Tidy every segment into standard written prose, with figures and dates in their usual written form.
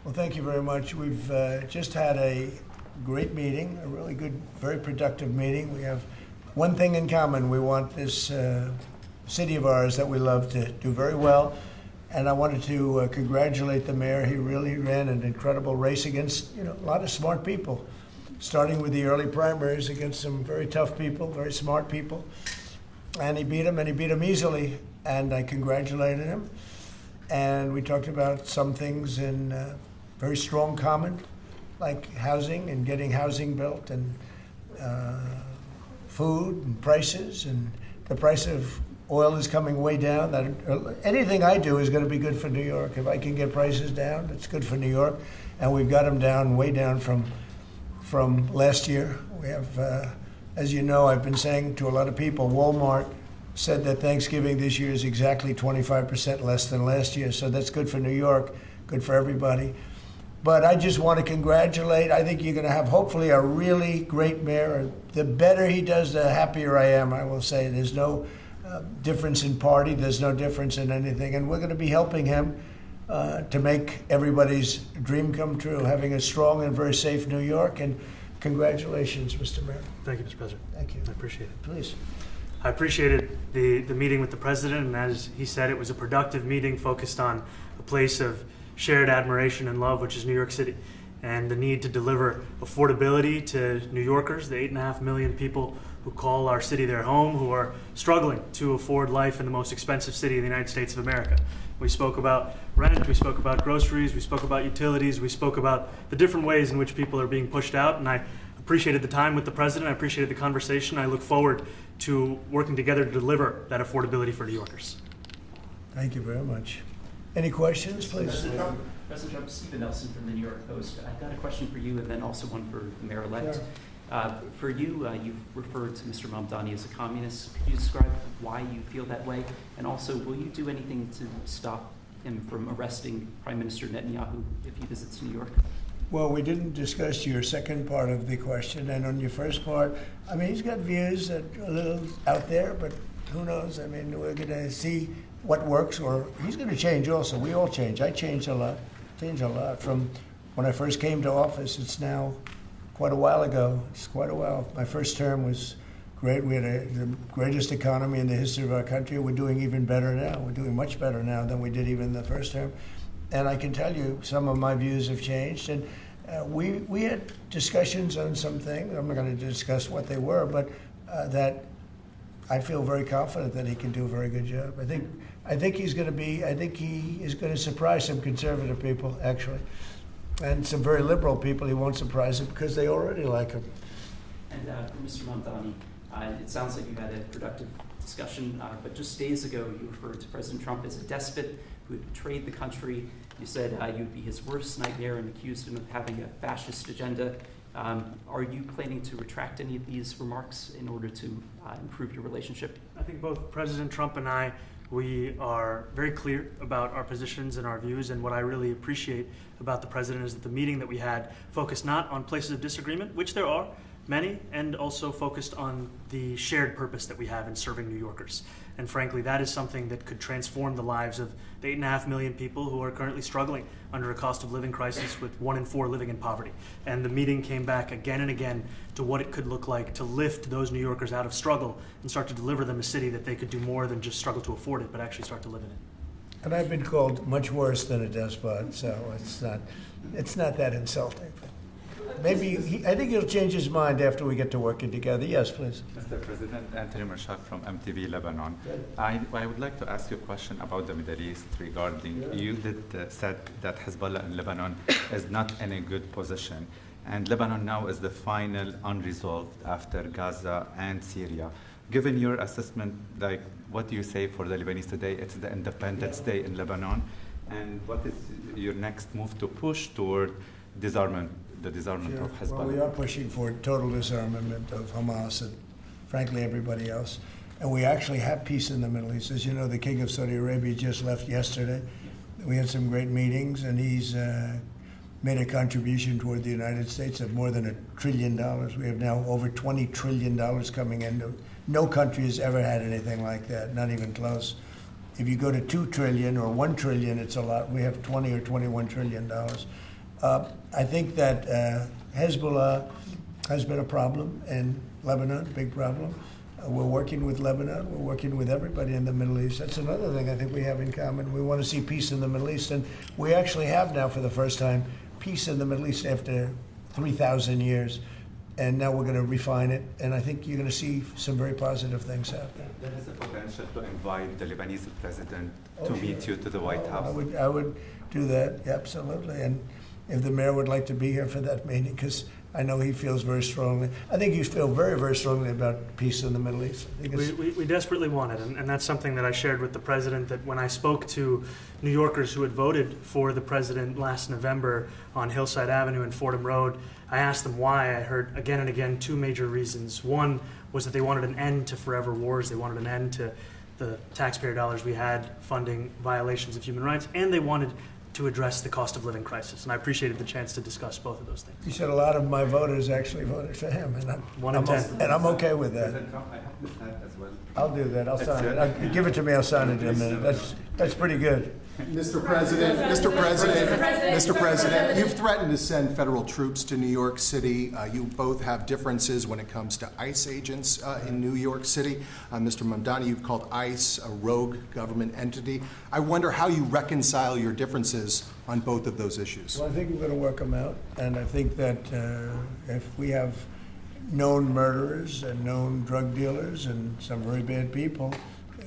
Well, thank you very much. We've just had a great meeting, a really good, very productive meeting. We have one thing in common. We want this city of ours that we love to do very well. And I wanted to congratulate the mayor. He really ran an incredible race against, a lot of smart people, starting with the early primaries against some very tough people, very smart people. And he beat them easily. And I congratulated him. And we talked about some things in very strong common, like housing and getting housing built, and food and prices, and the price of oil is coming way down. Anything I do is going to be good for New York. If I can get prices down, it's good for New York. And we've got them down, way down from last year. We have, as you know, I've been saying to a lot of people, Walmart said that Thanksgiving this year is exactly 25% less than last year. So that's good for New York, good for everybody. But I just want to congratulate. I think you're going to have, hopefully, a really great mayor. The better he does, the happier I am, I will say. There's no difference in party. There's no difference in anything. And we're going to be helping him to make everybody's dream come true, having a strong and very safe New York. And congratulations, Mr. Mayor. Thank you, Mr. President. Thank you. I appreciate it. Please. I appreciated the meeting with the president, and as he said, it was a productive meeting focused on a place of shared admiration and love, which is New York City, and the need to deliver affordability to New Yorkers, the 8.5 million people who call our city their home, who are struggling to afford life in the most expensive city in the United States of America. We spoke about rent, we spoke about groceries, we spoke about utilities, we spoke about the different ways in which people are being pushed out, and I appreciated the time with the president, I appreciated the conversation. I look forward to working together to deliver that affordability for New Yorkers. Thank you very much. Any questions, please? President Trump, Stephen Nelson from the New York Post. I've got a question for you and then also one for the mayor-elect. Sure. For you, you've referred to Mr. Mamdani as a communist. Could you describe why you feel that way? And also, will you do anything to stop him from arresting Prime Minister Netanyahu if he visits New York? Well, we didn't discuss your second part of the question. And on your first part, I mean, he's got views that are a little out there, but who knows? I mean, we're going to see what works, or he's going to change also. We all change. I changed a lot. From when I first came to office. It's now quite a while ago. It's quite a while. My first term was great. We had the greatest economy in the history of our country. We're doing even better now. We're doing much better now than we did even the first term. And I can tell you some of my views have changed. And we had discussions on some things. I'm not going to discuss what they were, but that I feel very confident that he can do a very good job. I think he is going to surprise some conservative people, actually. And some very liberal people. He won't surprise them because they already like him. And for Mr. Mamdani, it sounds like you had a productive discussion, but just days ago you referred to President Trump as a despot who had betrayed the country. You said you'd be his worst nightmare and accused him of having a fascist agenda. Are you planning to retract any of these remarks in order to improve your relationship? I think both President Trump and I, we are very clear about our positions and our views, and what I really appreciate about the president is that the meeting that we had focused not on places of disagreement, which there are many, and also focused on the shared purpose that we have in serving New Yorkers. And frankly, that is something that could transform the lives of the 8.5 million people who are currently struggling under a cost of living crisis, with 1 in 4 living in poverty. And the meeting came back again and again to what it could look like to lift those New Yorkers out of struggle and start to deliver them a city that they could do more than just struggle to afford it, but actually start to live in it. And I've been called much worse than a despot, so it's not that insulting. Maybe I think he'll change his mind after we get to working together. Yes, please. Mr. President, Anthony Mershak from MTV Lebanon. I would like to ask you a question about the Middle East regarding, you said that Hezbollah in Lebanon is not in a good position. And Lebanon now is the final unresolved after Gaza and Syria. Given your assessment, like, what do you say for the Lebanese today? It's the Independence Day in Lebanon. And what is your next move to push toward disarmament? The disarmament of Hezbollah. Well, we are pushing for total disarmament of Hamas and, frankly, everybody else. And we actually have peace in the Middle East. As you know, the King of Saudi Arabia just left yesterday. We had some great meetings, and he's made a contribution toward the United States of more than $1 trillion. We have now over $20 trillion coming in. No country has ever had anything like that, not even close. If you go to 2 trillion or 1 trillion, it's a lot. We have 20 or 21 trillion dollars. I think that Hezbollah has been a problem in Lebanon, big problem. We're working with Lebanon. We're working with everybody in the Middle East. That's another thing I think we have in common. We want to see peace in the Middle East, and we actually have now, for the first time, peace in the Middle East after 3,000 years. And now we're going to refine it, and I think you're going to see some very positive things happen. There is a potential to invite the Lebanese president to meet you to the White House. I would do that, absolutely. And if the mayor would like to be here for that meeting, because I know he feels very strongly. I think you feel very, very strongly about peace in the Middle East. I think we desperately want it, and that's something that I shared with the president, that when I spoke to New Yorkers who had voted for the president last November on Hillside Avenue and Fordham Road, I asked them why. I heard again and again two major reasons. One was that they wanted an end to forever wars. They wanted an end to the taxpayer dollars we had funding violations of human rights, and they wanted to address the cost of living crisis. And I appreciated the chance to discuss both of those things. You said a lot of my voters actually voted for him, and I'm okay with that. President Trump, I have this hat as well. I'll do that. I'll sign it. Give it to me. I'll sign it in a minute. That's pretty good. Mr. President, you've threatened to send federal troops to New York City. You both have differences when it comes to ICE agents in New York City. Mr. Mamdani, you've called ICE a rogue government entity. I wonder how you reconcile your differences on both of those issues. Well, I think we're going to work them out, and I think that if we have known murderers and known drug dealers and some very bad people,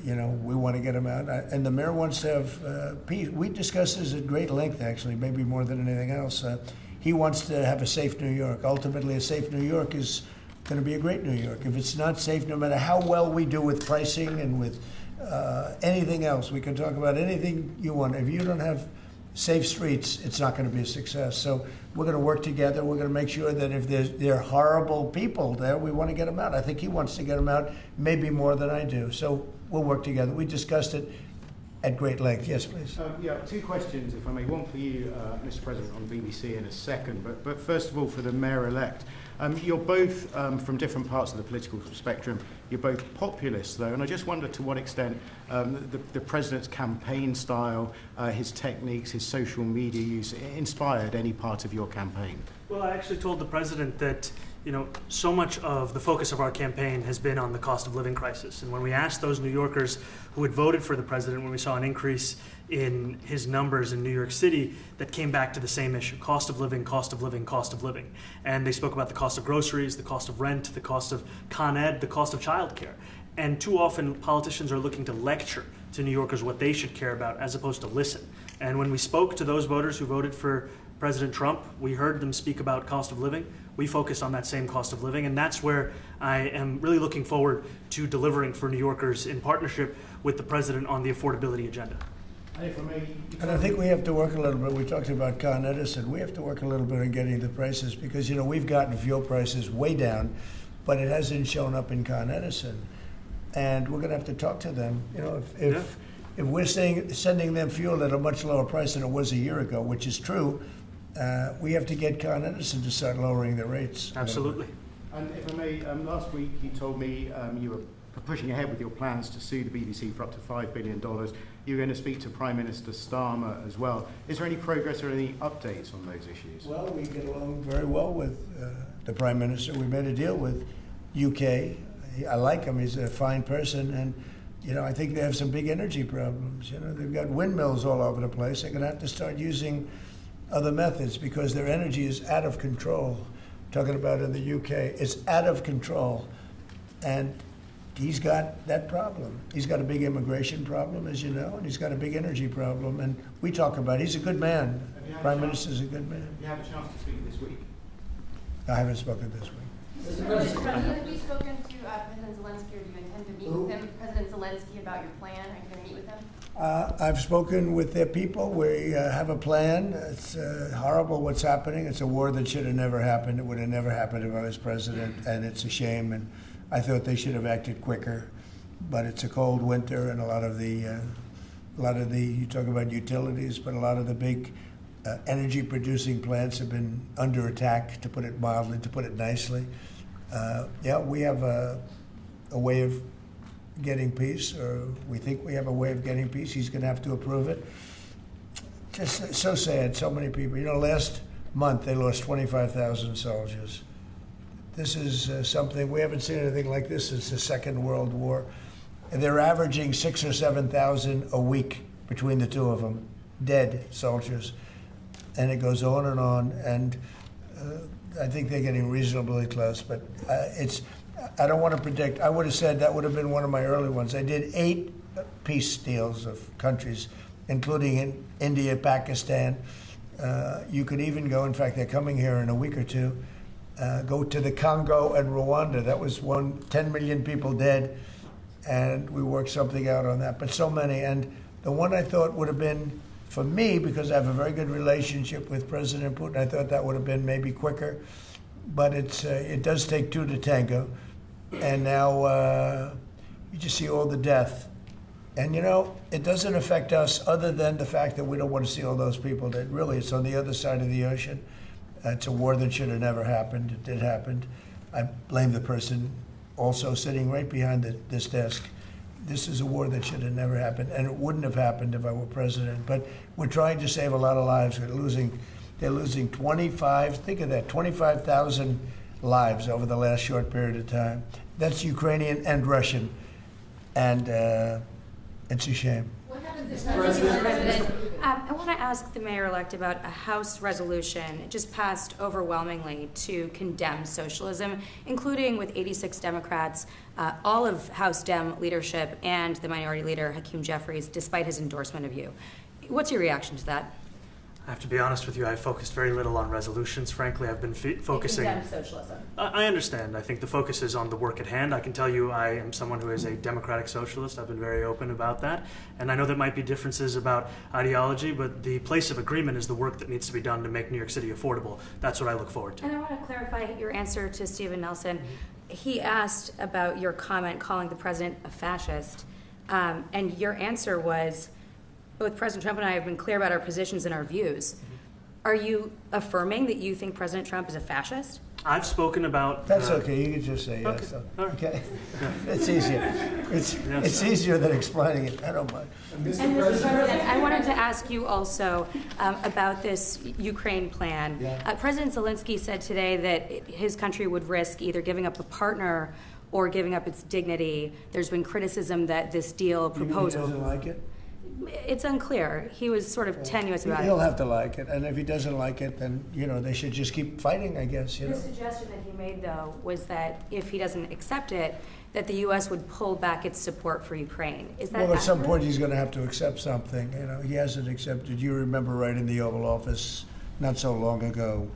you know, we want to get them out. And the mayor wants to have peace. We discussed this at great length, actually, maybe more than anything else. He wants to have a safe New York. Ultimately, a safe New York is going to be a great New York. If it's not safe, no matter how well we do with pricing and with anything else, we can talk about anything you want. If you don't have safe streets, it's not going to be a success. So we're going to work together. We're going to make sure that if there are horrible people there, we want to get them out. I think he wants to get them out maybe more than I do. So we'll work together. We discussed it at great length. Yes, please. Yeah, two questions, if I may. One for you, Mr. President, on BBC in a second. But first of all, for the mayor-elect. You're both from different parts of the political spectrum. You're both populists, though, and I just wonder to what extent the president's campaign style, his techniques, his social media use inspired any part of your campaign. Well, I actually told the president that, you know, so much of the focus of our campaign has been on the cost of living crisis. And when we asked those New Yorkers who had voted for the president, when we saw an increase in his numbers in New York City, that came back to the same issue: cost of living, cost of living, cost of living. And they spoke about the cost of groceries, the cost of rent, the cost of Con Ed, the cost of childcare. And too often politicians are looking to lecture to New Yorkers what they should care about as opposed to listen. And when we spoke to those voters who voted for President Trump, we heard them speak about cost of living. We focused on that same cost of living, and that's where I am really looking forward to delivering for New Yorkers in partnership with the president on the affordability agenda. And I think we have to work a little bit. We talked about Con Edison. We have to work a little bit on getting the prices, because, you know, we've gotten fuel prices way down, but it hasn't shown up in Con Edison. And we're going to have to talk to them. You know, if we're sending them fuel at a much lower price than it was a year ago, which is true, we have to get Con Edison to start lowering the rates. Absolutely. And if I may, last week you told me you were pushing ahead with your plans to sue the BBC for up to $5 billion. You're going to speak to Prime Minister Starmer as well. Is there any progress or any updates on those issues? Well, we get along very well with the Prime Minister. We made a deal with UK. I like him. He's a fine person. And, you know, I think they have some big energy problems. You know, they've got windmills all over the place. They're going to have to start using other methods because their energy is out of control. Talking about in the UK, it's out of control. And he's got that problem. He's got a big immigration problem, as you know, and he's got a big energy problem. And we talk about it. He's a good man. Prime Minister's a good man. Have you had a chance to speak this week? I haven't spoken this week. Mr. President, have you spoken to President Zelensky, or do you intend to meet with him? President Zelensky, about your plan? Are you going to meet with him? I've spoken with their people. We have a plan. It's horrible what's happening. It's a war that should have never happened. It would have never happened if I was president, and it's a shame. And I thought they should have acted quicker. But it's a cold winter, and a lot of the you talk about utilities, but a lot of the big energy-producing plants have been under attack, to put it mildly, to put it nicely. Yeah, we have a way of getting peace, or we think we have a way of getting peace. He's going to have to approve it. Just so sad, so many people. You know, last month they lost 25,000 soldiers. This is something, we haven't seen anything like this since the Second World War. And they're averaging 6,000 or 7,000 a week between the two of them, dead soldiers. And it goes on, and I think they're getting reasonably close, but I don't want to predict. I would have said that would have been one of my early ones. I did 8 peace deals of countries, including in India, Pakistan. You could even go, in fact, they're coming here in a week or two, go to the Congo and Rwanda. That was 10 million people dead, and we worked something out on that. But so many, and the one I thought would have been, for me, because I have a very good relationship with President Putin, I thought that would have been maybe quicker. But it does take 2 to tango. And now you just see all the death. And, you know, it doesn't affect us other than the fact that we don't want to see all those people dead. Really, it's on the other side of the ocean. It's a war that should have never happened. It did happen. I blame the person also sitting right behind this desk. This is a war that should have never happened, and it wouldn't have happened if I were president. But we're trying to save a lot of lives. They're losing 25, think of that, 25,000 lives over the last short period of time. That's Ukrainian and Russian, and it's a shame. What happens if President? I want to ask the mayor-elect about a House resolution. It just passed overwhelmingly to condemn socialism, including with 86 Democrats, all of House Dem leadership, and the minority leader, Hakeem Jeffries, despite his endorsement of you. What's your reaction to that? I have to be honest with you, I focused very little on resolutions. Frankly, I've been focusing... Condemn socialism. I understand. I think the focus is on the work at hand. I can tell you I am someone who is a democratic socialist. I've been very open about that. And I know there might be differences about ideology, but the place of agreement is the work that needs to be done to make New York City affordable. That's what I look forward to. And I want to clarify your answer to Stephen Nelson. He asked about your comment calling the president a fascist, and your answer was, both President Trump and I have been clear about our positions and our views. Are you affirming that you think President Trump is a fascist? I've spoken about... That's okay. You can just say yes. Okay. All right. Okay. It's easier. It's easier than explaining it. I don't mind. And Mr. President, I wanted to ask you also about this Ukraine plan. Yeah. President Zelensky said today that his country would risk either giving up a partner or giving up its dignity. There's been criticism that this deal proposal... He doesn't like it? It's unclear. He was sort of tenuous about it. He'll have to like it, and if he doesn't like it, then, you know, they should just keep fighting, I guess, you know. The suggestion that he made, though, was that if he doesn't accept it, that the U.S. would pull back its support for Ukraine. Is that Well, at some accurate? point, he's going to have to accept something. You know, he hasn't accepted. You remember right in the Oval Office not so long ago,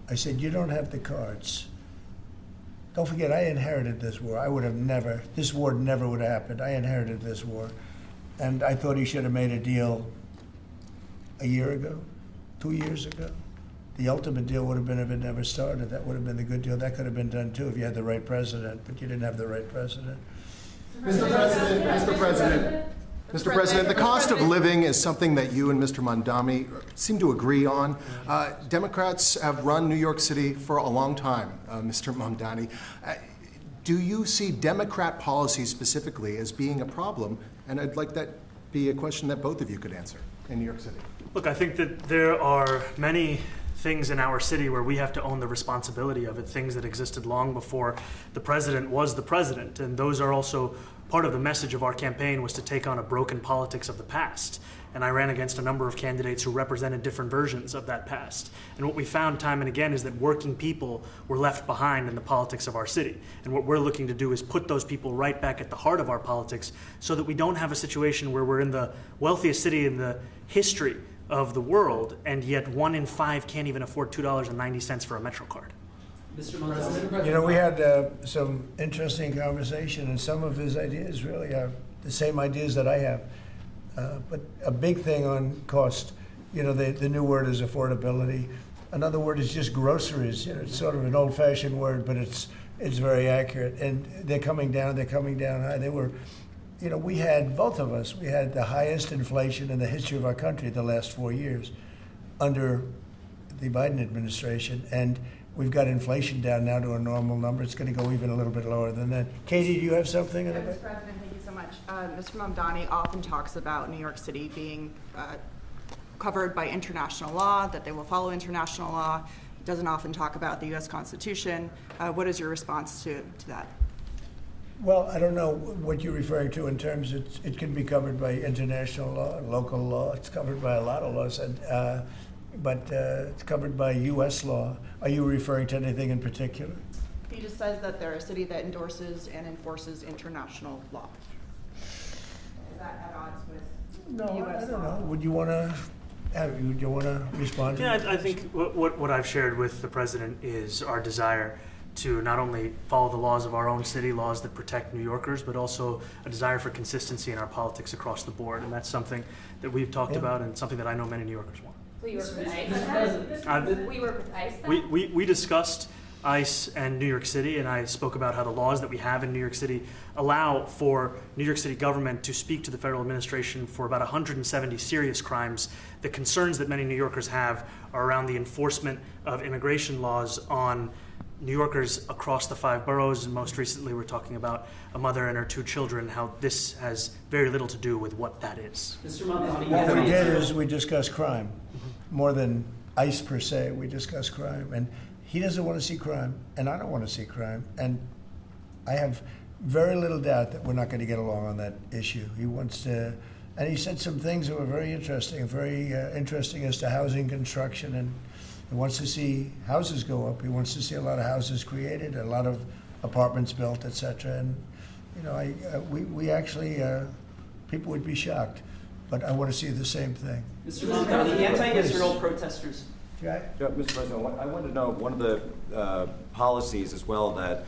I said, you don't have the cards. Don't forget, I inherited this war. I would have never, this war never would have happened. I inherited this war. And I thought he should have made a deal a year ago, 2 years ago. The ultimate deal would have been if it never started. That would have been the good deal. That could have been done too if you had the right president, but you didn't have the right president. Mr. President, the cost of living is something that you and Mr. Mamdani seem to agree on. Democrats have run New York City for a long time, Mr. Mamdani. Do you see Democrat policy specifically as being a problem? And I'd like that be a question that both of you could answer in New York City. Look, I think that there are many things in our city where we have to own the responsibility of it, things that existed long before the president was the president. And those are also part of the message of our campaign, was to take on a broken politics of the past. And I ran against a number of candidates who represented different versions of that past. And what we found time and again is that working people were left behind in the politics of our city. And what we're looking to do is put those people right back at the heart of our politics so that we don't have a situation where we're in the wealthiest city in the history of the world, and yet 1 in 5 can't even afford $2.90 for a Metro card. Mr. Mamdani. You know, we had some interesting conversation, and some of his ideas really are the same ideas that I have. But a big thing on cost, you know, the new word is affordability. Another word is just groceries. You know, it's sort of an old-fashioned word, but it's very accurate. And they're coming down high. They were, you know, we had, both of us, we had the highest inflation in the history of our country the last 4 years under the Biden administration. And we've got inflation down now to a normal number. It's going to go even a little bit lower than that. Katie, do you have something? Mr. President, thank you so much. Mr. Mamdani often talks about New York City being covered by international law, that they will follow international law. Doesn't often talk about the U.S. Constitution. What is your response to that? Well, I don't know what you're referring to in terms it can be covered by international law, local law. It's covered by a lot of laws, but it's covered by U.S. law. Are you referring to anything in particular? He just says that they're a city that endorses and enforces international law. Is that at odds with U.S. I don't law? know. Would you want to? Do you want to respond to Yeah, that? I think what I've shared with the president is our desire to not only follow the laws of our own city, laws that protect New Yorkers, but also a desire for consistency in our politics across the board. And that's something that we've talked about and something that I know many New Yorkers want. Will you work with ICE? We work with ICE then? We discussed ICE and New York City, and I spoke about how the laws that we have in New York City allow for New York City government to speak to the federal administration for about 170 serious crimes. The concerns that many New Yorkers have are around the enforcement of immigration laws on New Yorkers across the 5 boroughs, and most recently we're talking about a mother and her 2 children, how this has very little to do with what that is. Mr. Mamdani, What we did is we discussed crime. More than ICE per se, we discussed crime. And he doesn't want to see crime, and I don't want to see crime. And I have very little doubt that we're not going to get along on that issue. He wants to, and he said some things that were very interesting as to housing construction, and he wants to see houses go up. He wants to see a lot of houses created, a lot of apartments built, etc. And you know, we actually people would be shocked, but I want to see the same thing. Mr. Mamdani, anti-Israel protesters. Okay? Yeah, Mr. President, I wanted to know one of the policies as well that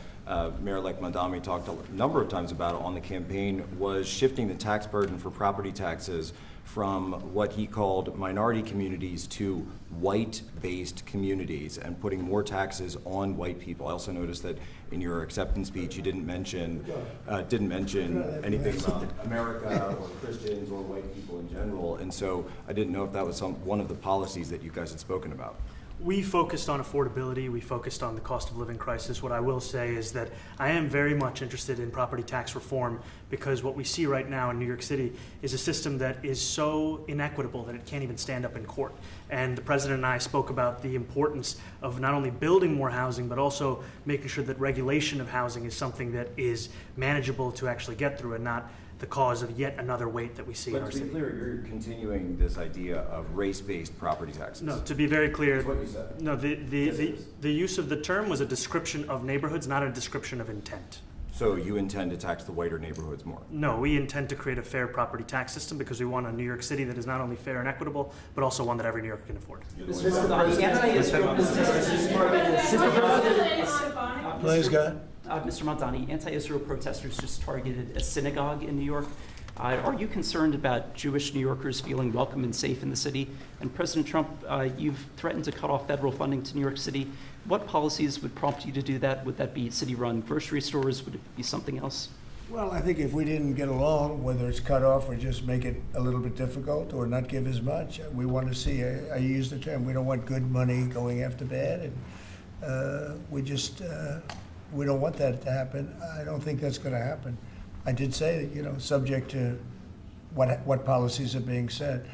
Mayor-elect Mamdani talked a number of times about on the campaign was shifting the tax burden for property taxes from what he called minority communities to white-based communities and putting more taxes on white people. I also noticed that in your acceptance speech you didn't mention anything about America or Christians or white people in general, and so I didn't know if that was one of the policies that you guys had spoken about. We focused on affordability. We focused on the cost of living crisis. What I will say is that I am very much interested in property tax reform because what we see right now in New York City is a system that is so inequitable that it can't even stand up in court. And the president and I spoke about the importance of not only building more housing, but also making sure that regulation of housing is something that is manageable to actually get through and not the cause of yet another weight that we see in our But to be city. clear, you're continuing this idea of race-based property taxes. No, to be very clear, That's what you said. no, the use of the term was a description of neighborhoods, not a description of intent. So you intend to tax the whiter neighborhoods more? No, we intend to create a fair property tax system because we want a New York City that is not only fair and equitable, but also one that every New Yorker can afford. Mr. Mamdani, anti-Israel protesters. Please, God. Mr. Mamdani, anti-Israel protesters just targeted a synagogue in New York. Are you concerned about Jewish New Yorkers feeling welcome and safe in the city? And President Trump, you've threatened to cut off federal funding to New York City. What policies would prompt you to do that? Would that be city-run grocery stores? Would it be something else? Well, I think if we didn't get along, whether it's cut off or just make it a little bit difficult or not give as much, we want to see, I use the term, we don't want good money going after bad, and we don't want that to happen. I don't think that's going to happen. I did say that, subject to what policies are being said.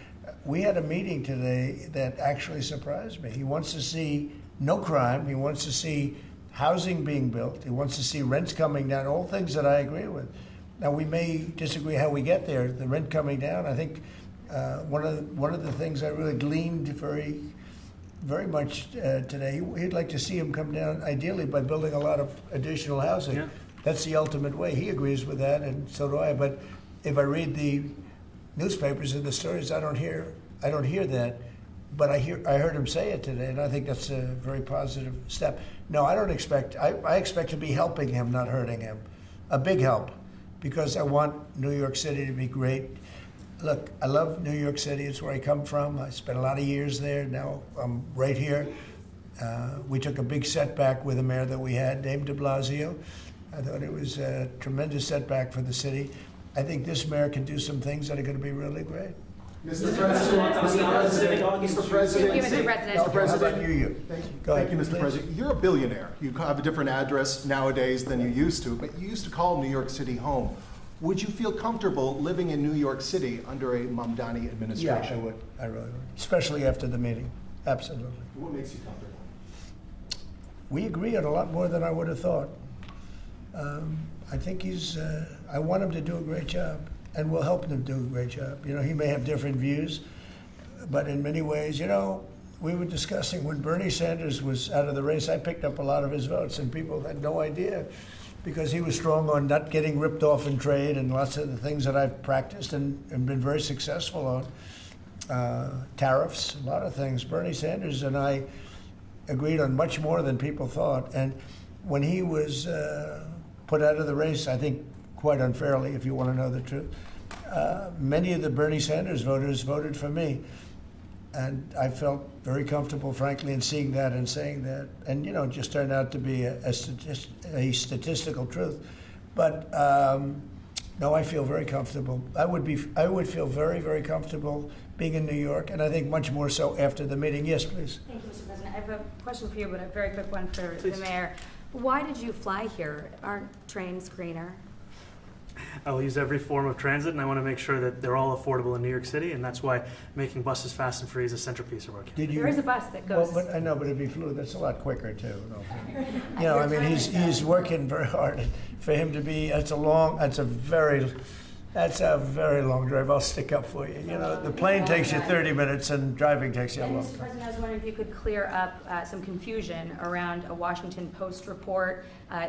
We had a meeting today that actually surprised me. He wants to see no crime. He wants to see housing being built. He wants to see rents coming down, all things that I agree with. Now, we may disagree how we get there. The rent coming down, I think one of the things I really gleaned very much today, he'd like to see him come down, ideally, by building a lot of additional housing. Yeah. That's the ultimate way. He agrees with that, and so do I. But if I read the newspapers and the stories, I don't hear that. But I heard him say it today, and I think that's a very positive step. No, I don't expect. I expect to be helping him, not hurting him. A big help, because I want New York City to be great. Look, I love New York City. It's where I come from. I spent a lot of years there. Now I'm right here. We took a big setback with the mayor that we had, named de Blasio. I thought it was a tremendous setback for the city. I think this mayor can do some things that are going to be really great. Mr. President, Mr. President, Thank you, Mr. President. How about you? Thank you, Mr. President. You're a billionaire. You have a different address nowadays than you used to, but you used to call New York City home. Would you feel comfortable living in New York City under a Mamdani administration? Yeah, I would. I really would. Especially after the meeting. Absolutely. What makes you comfortable? We agree on a lot more than I would have thought. I think I want him to do a great job, and we'll help him do a great job. You know, he may have different views, but in many ways, you know, we were discussing when Bernie Sanders was out of the race, I picked up a lot of his votes, and people had no idea because he was strong on not getting ripped off in trade and lots of the things that I've practiced and been very successful on. Tariffs, a lot of things. Bernie Sanders and I agreed on much more than people thought. And when he was put out of the race, I think quite unfairly, if you want to know the truth, many of the Bernie Sanders voters voted for me. And I felt very comfortable, frankly, in seeing that and saying that. And, you know, it just turned out to be a statistical truth. But no, I feel very comfortable. I would feel very, very comfortable being in New York, and I think much more so after the meeting. Yes, please. Thank you, Mr. President. I have a question for you, but a very quick one for Please. the mayor. Why did you fly here? Aren't trains greener? I'll use every form of transit, and I want to make sure that they're all affordable in New York City, and that's why making buses fast and free is a centerpiece of our campaign. There is a bus that goes. Well, but I know, but if he flew, that's a lot quicker too. You know, I mean, he's working very hard. For him to be, that's a very long drive. I'll stick up for you. You know, the plane takes you 30 minutes, and driving takes you a And long Mr. time. President, I was wondering if you could clear up some confusion around a Washington Post report.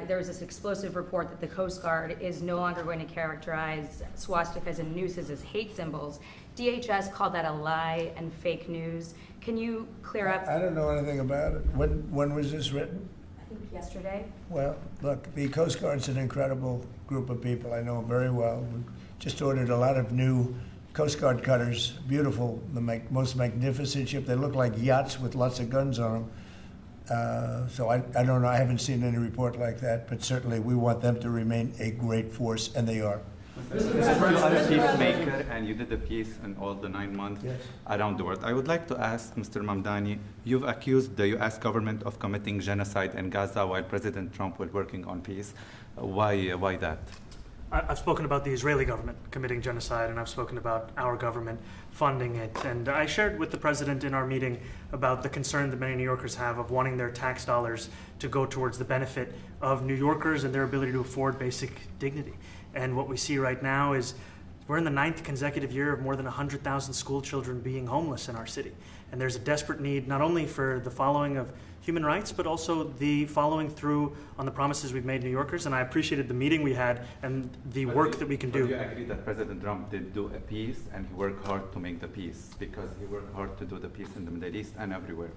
There was this explosive report that the Coast Guard is no longer going to characterize swastikas and nooses as hate symbols. DHS called that a lie and fake news. Can you clear up? I don't know anything about it. When was this written? I think yesterday. Well, look, the Coast Guard's an incredible group of people. I know them very well. We just ordered a lot of new Coast Guard cutters, beautiful, the most magnificent ship. They look like yachts with lots of guns on them. So I don't know, I haven't seen any report like that, but certainly we want them to remain a great force, and they are. You are a peacemaker, and you did the peace in all the 9 months around the world. I would like to ask Mr. Mamdani, you've accused the U.S. government of committing genocide in Gaza while President Trump was working on peace. Why that? I've spoken about the Israeli government committing genocide, and I've spoken about our government funding it. And I shared with the president in our meeting about the concern that many New Yorkers have of wanting their tax dollars to go towards the benefit of New Yorkers and their ability to afford basic dignity. And what we see right now is we're in the 9th consecutive year of more than 100,000 school children being homeless in our city. And there's a desperate need not only for the following of human rights, but also the following through on the promises we've made New Yorkers. And I appreciated the meeting we had and the work that we can do. Do you agree that President Trump did do a peace and he worked hard to make the peace? Because he worked hard to do the peace in the Middle East and everywhere.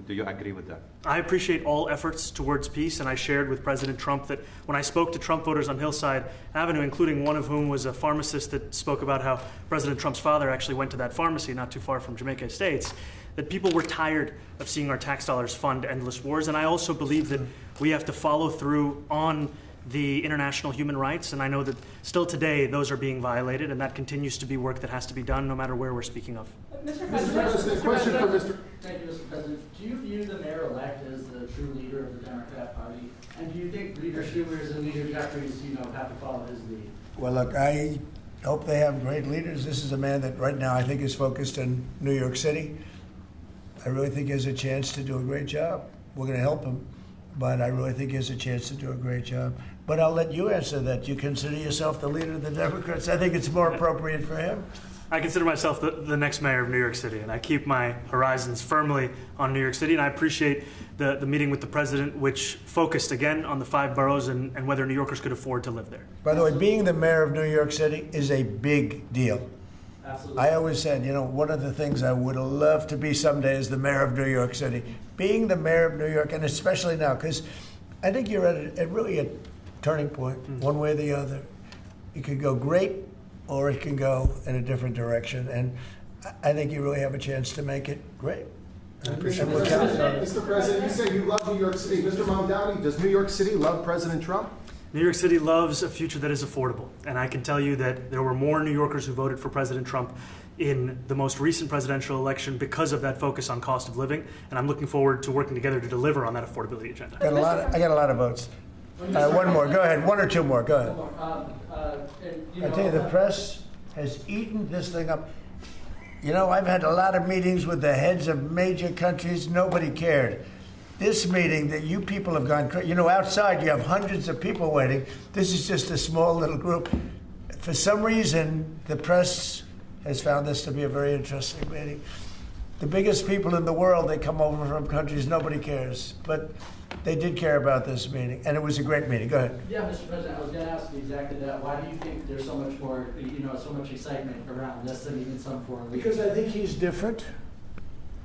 Do you agree with that? I appreciate all efforts towards peace, and I shared with President Trump that when I spoke to Trump voters on Hillside Avenue, including one of whom was a pharmacist that spoke about how President Trump's father actually went to that pharmacy not too far from Jamaica Estates, that people were tired of seeing our tax dollars fund endless wars. And I also believe that we have to follow through on the international human rights, and I know that still today those are being violated, and that continues to be work that has to be done no matter where we're speaking of. Mr. President, question for Mr. Thank you, Mr. President. Do you view the mayor-elect as the true leader of the Democrat Party? And do you think Leader Schumer's and Leader Jeffries, have to follow his lead? Well, look, I hope they have great leaders. This is a man that right now I think is focused in New York City. I really think he has a chance to do a great job. We're going to help him, but I really think he has a chance to do a great job. But I'll let you answer that. You consider yourself the leader of the Democrats? I think it's more appropriate for him. I consider myself the next mayor of New York City, and I keep my horizons firmly on New York City, and I appreciate the meeting with the president, which focused again on the 5 boroughs and whether New Yorkers could afford to live there. By the way, being the mayor of New York City is a big deal. Absolutely. I always said, one of the things I would love to be someday is the mayor of New York City. Being the mayor of New York, and especially now, because I think you're at really a turning point, one way or the other. It could go great, or it can go in a different direction. And I think you really have a chance to make it great. Mr. President, you say you love New York City. Mr. Mamdani, does New York City love President Trump? New York City loves a future that is affordable, and I can tell you that there were more New Yorkers who voted for President Trump in the most recent presidential election because of that focus on cost of living, and I'm looking forward to working together to deliver on that affordability agenda. I got a lot of votes. One more, go ahead. One or two more, go ahead. I tell you, the press has eaten this thing up. You know, I've had a lot of meetings with the heads of major countries. Nobody cared. This meeting that you people have gone crazy. You know, outside you have hundreds of people waiting. This is just a small little group. For some reason, the press has found this to be a very interesting meeting. The biggest people in the world, they come over from countries nobody cares. But they did care about this meeting, and it was a great meeting. Go ahead. Yeah, Mr. President, I was going to ask you exactly that. Why do you think there's so much more, so much excitement around this than even some foreign leaders? Because I think he's different.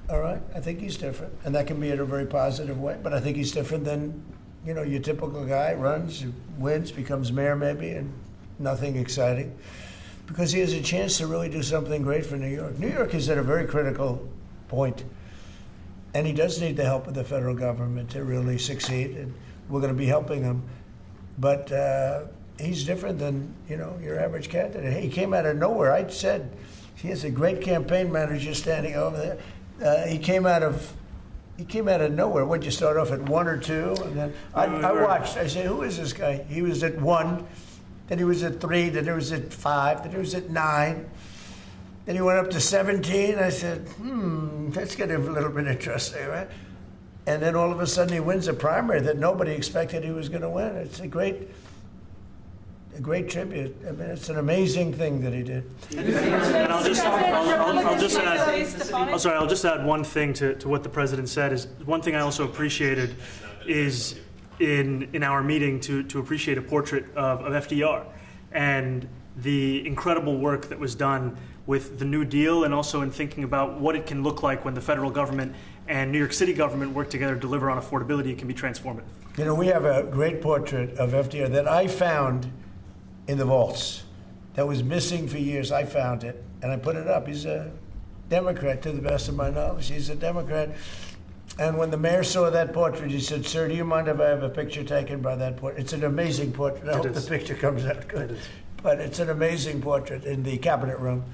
All right, I think he's different, and that can be in a very positive way. But I think he's different than, your typical guy runs, wins, becomes mayor maybe, and nothing exciting. Because he has a chance to really do something great for New York. New York is at a very critical point, and he does need the help of the federal government to really succeed, and we're going to be helping him. But he's different than, your average candidate. He came out of nowhere. I said he has a great campaign manager standing over there. He came out of nowhere. What'd you start off at 1 or 2? And then I watched. I said, who is this guy? He was at 1, then he was at 3, then he was at 5, then he was at 9. Then he went up to 17. I said, that's getting a little bit interesting, right? And then all of a sudden he wins a primary that nobody expected he was going to win. It's a great tribute. I mean, it's an amazing thing that he did. And I'll just add one thing to what the president said. Is one thing I also appreciated is in our meeting to appreciate a portrait of FDR and the incredible work that was done with the New Deal, and also in thinking about what it can look like when the federal government and New York City government work together to deliver on affordability. It can be transformative. We have a great portrait of FDR that I found in the vaults that was missing for years. I found it, and I put it up. He's a Democrat, to the best of my knowledge. He's a Democrat. And when the mayor saw that portrait, he said, "Sir, do you mind if I have a picture taken by that portrait?" It's an amazing portrait. I hope the picture comes out good. But it's an amazing portrait in the cabinet room.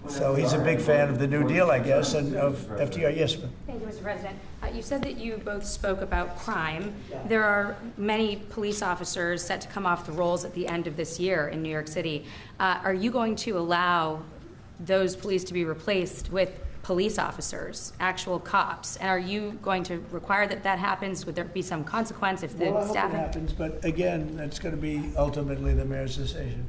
So he's a big fan of the New Deal, I guess, and of FDR. Yes, ma'am. Thank you, Mr. President. You said that you both spoke about crime. There are many police officers set to come off the rolls at the end of this year in New York City. Are you going to allow those police to be replaced with police officers, actual cops? And are you going to require that happens? Would there be some consequence if the Well, I hope staffing? it happens, but again, that's going to be ultimately the mayor's decision.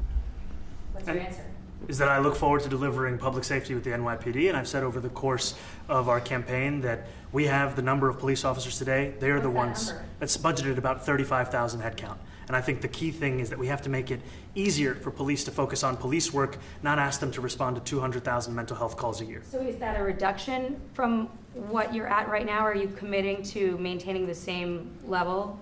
What's your answer? Is that I look forward to delivering public safety with the NYPD, and I've said over the course of our campaign that we have the number of police officers today. They are the ones that's budgeted about 35,000 headcount. And I think the key thing is that we have to make it easier for police to focus on police work, not ask them to respond to 200,000 mental health calls a year. So is that a reduction from what you're at right now? Are you committing to maintaining the same level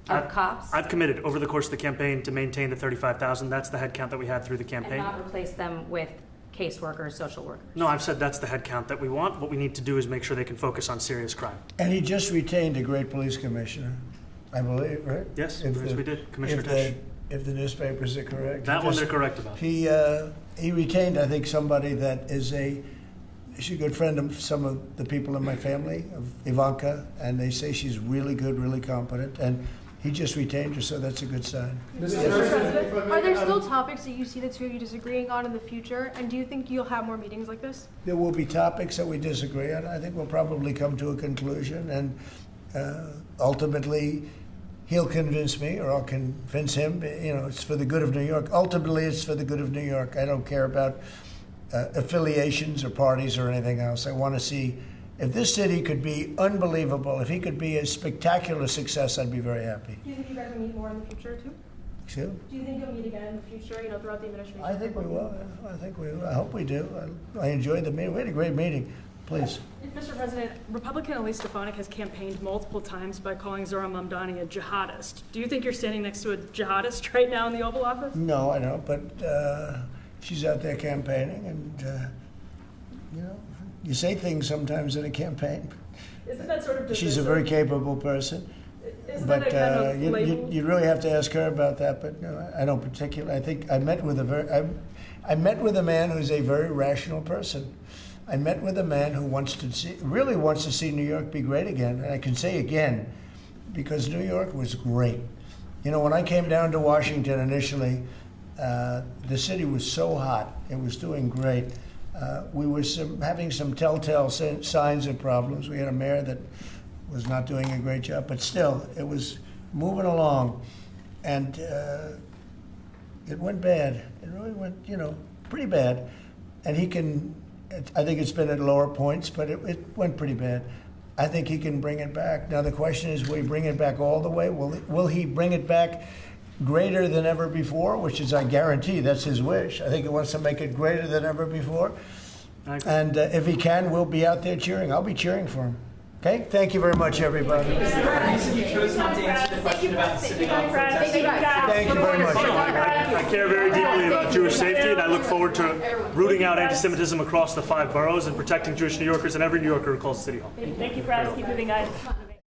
of cops? I've committed over the course of the campaign to maintain the 35,000. That's the headcount that we had through the campaign. And not replace them with caseworkers, social workers? No, I've said that's the headcount that we want. What we need to do is make sure they can focus on serious crime. And he just retained a great police commissioner, I believe, right? Yes, we did. Commissioner Tisch. If the newspapers are correct. That one they're correct about. He retained, I think, somebody that is she's a good friend of some of the people in my family, of Ivanka, and they say she's really good, really competent, and he just retained her, so that's a good sign. Mr. President, are there still topics that you see the two of you disagreeing on in the future? And do you think you'll have more meetings like this? There will be topics that we disagree on. I think we'll probably come to a conclusion, and ultimately he'll convince me, or I'll convince him. It's for the good of New York. Ultimately, it's for the good of New York. I don't care about affiliations or parties or anything else. I want to see if this city could be unbelievable, if he could be a spectacular success, I'd be very happy. Do you think you guys will meet more in the future too? Excuse? Do you think you'll meet again in the future, throughout the administration? I think we will. I think we will. I hope we do. I enjoyed the meeting. We had a great meeting. Please. Mr. President, Republican Elise Stefanik has campaigned multiple times by calling Zohran Mamdani a jihadist. Do you think you're standing next to a jihadist right now in the Oval Office? No, I don't. But she's out there campaigning, and you say things sometimes in a campaign. Isn't that sort of She's a very capable person. Isn't But that a kind of label? you really have to ask her about that. But no, I don't particularly. I think I met with I met with a man who's a very rational person. I met with a man who really wants to see New York be great again. And I can say again, because New York was great. You know, when I came down to Washington initially, the city was so hot. It was doing great. We were having some telltale signs of problems. We had a mayor that was not doing a great job, but still, it was moving along. And it went bad. It really went, you know, pretty bad. And I think it's been at lower points, but it went pretty bad. I think he can bring it back. Now the question is, will he bring it back all the way? Will he bring it back greater than ever before, which is, I guarantee, that's his wish. I think he wants to make it greater than ever before. And if he can, we'll be out there cheering. I'll be cheering for him. Okay? Thank you very much, everybody. You chose not to answer the question about the synagogue protest. Thank you very much. I care very deeply about Jewish safety, and I look forward to rooting out anti-Semitism across the 5 boroughs and protecting Jewish New Yorkers and every New Yorker who calls the City Hall. Thank you, Brad. Keep moving, guys.